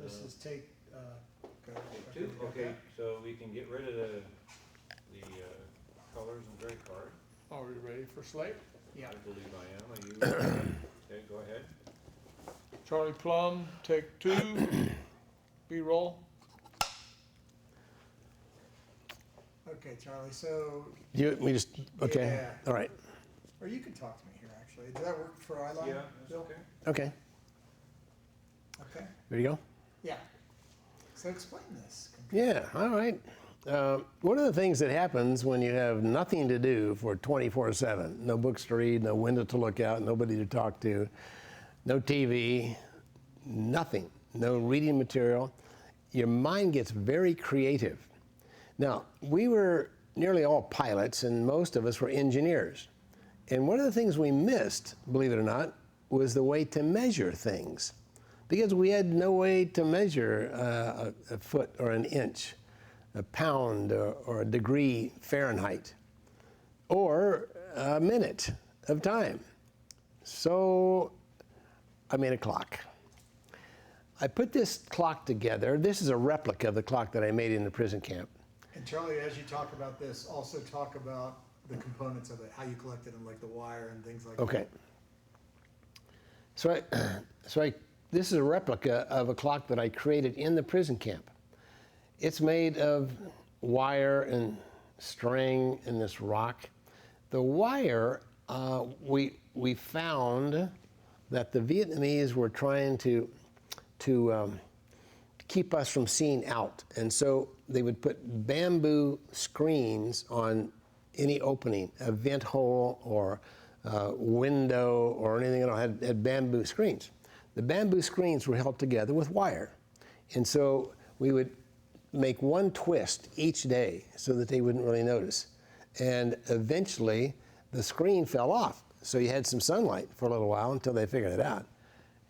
This is take, Two, okay, so we can get rid of the colors and gray card. Are we ready for Slate? yeah. I believe I am. Are you? Okay, go ahead. Charlie Plumb, take 2, B-roll. Okay, Charlie, so, We just, okay, Yeah. all right, or you can talk to me here, actually. Does that work for Hoa Lo? Yeah, that's Bill? okay. okay. Okay, Ready to go? yeah. So explain this. Yeah, all right. One of the things that happens when you have nothing to do for 24/7, no books to read, no window to look out, nobody to talk to, no TV, nothing, no reading material, your mind gets very creative. Now, we were nearly all pilots, and most of us were engineers. And one of the things we missed, believe it or not, was the way to measure things. Because we had no way to measure a foot or an inch, a pound or a degree Fahrenheit, or a minute of time. So I made a clock. I put this clock together. This is a replica of the clock that I made in the prison camp. And Charlie, as you talk about this, also talk about the components of it, how you collected them, like the wire and things like that. Okay. This is a replica of a clock that I created in the prison camp. It's made of wire and string and this rock. The wire, we found that the Vietnamese were trying to keep us from seeing out. And so they would put bamboo screens on any opening, a vent hole or window or anything at all, had bamboo screens. The bamboo screens were held together with wire. And so we would make one twist each day so that they wouldn't really notice. And eventually the screen fell off. So you had some sunlight for a little while until they figured it out.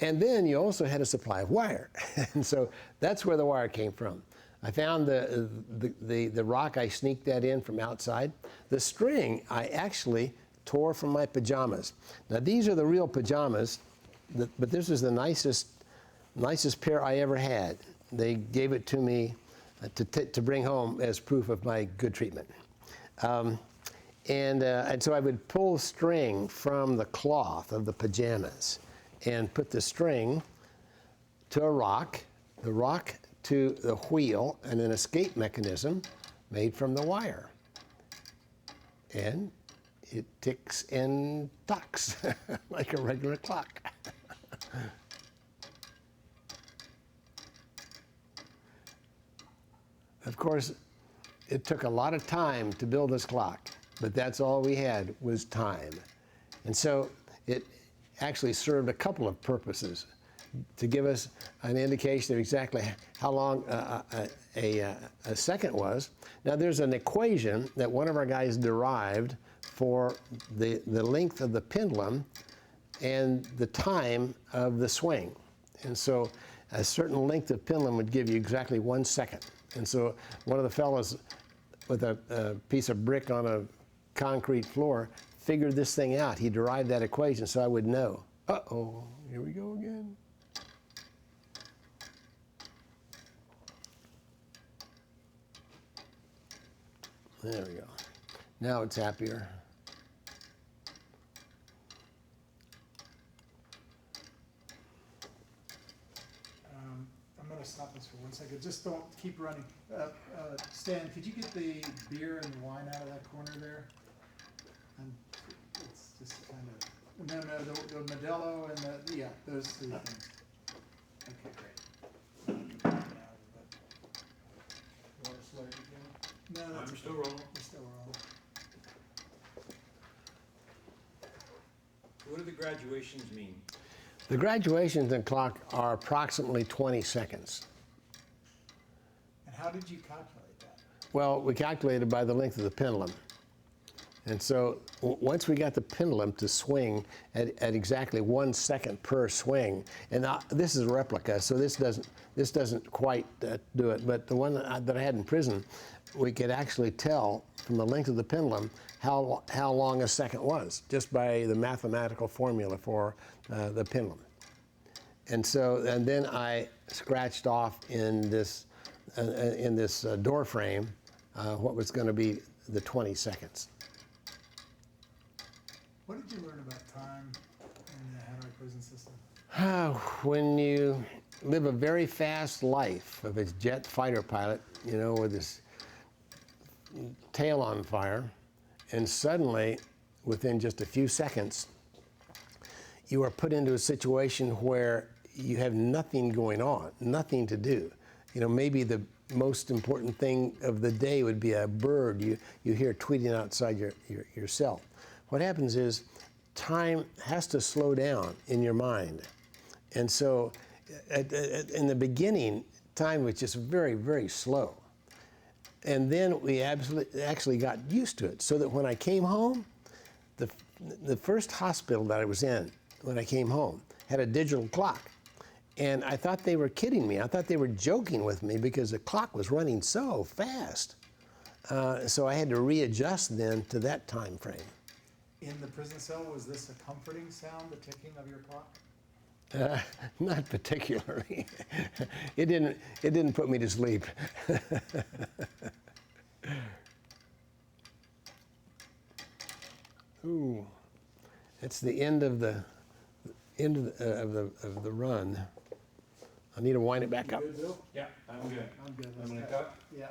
And then you also had a supply of wire. And so that's where the wire came from. I found the rock, I sneaked that in from outside. The string, I actually tore from my pajamas. Now these are the real pajamas, but this is the nicest pair I ever had. They gave it to me to bring home as proof of my good treatment. And so I would pull string from the cloth of the pajamas and put the string to a rock, the rock to the wheel, and an escape mechanism made from the wire. And it ticks and tocks like a regular clock. Of course, it took a lot of time to build this clock, but that's all we had was time. And so it actually served a couple of purposes: to give us an indication of exactly how long a second was. Now there's an equation that one of our guys derived for the length of the pendulum and the time of the swing. And so a certain length of pendulum would give you exactly 1 second. And so one of the fellows with a piece of brick on a concrete floor figured this thing out. He derived that equation so I would know. Uh-oh, here we go again. There we go. Now it's happier. I'm going to stop this for 1 second. Just don't keep running. Stan, could you get the beer and the wine out of that corner there? And it's just kind of, no, the Modelo and the, yeah, those three things. Okay, great. You want to slow it again? No, that's I'm okay. still rolling. We're still rolling. What do the graduations mean? The graduations in clock are approximately 20 seconds. And how did you calculate that? Well, we calculated by the length of the pendulum. And so once we got the pendulum to swing at exactly 1 second per swing, and this is a replica, so this doesn't quite do it, but the one that I had in prison, we could actually tell from the length of the pendulum how long a second was, just by the mathematical formula for the pendulum. And then I scratched off in this door frame what was going to be the 20 seconds. What did you learn about time in the Hanoi prison system? When you live a very fast life of a jet fighter pilot, you know, with his tail on fire, and suddenly, within just a few seconds, you are put into a situation where you have nothing going on, nothing to do. You know, maybe the most important thing of the day would be a bird you hear tweeting outside your cell. What happens is time has to slow down in your mind. And so in the beginning, time was just very, very slow. And then we actually got used to it, so that when I came home, the first hospital that I was in when I came home had a digital clock. And I thought they were kidding me. I thought they were joking with me because the clock was running so fast. So I had to readjust then to that time frame. In the prison cell, was this a comforting sound, the ticking of your clock? Not particularly. It didn't put me to sleep. Ooh, it's the end of the run. I need to wind it back You up. good, Bill? Yeah, I'm good. I'm good. I'm Let's gonna cut. cut. Yeah.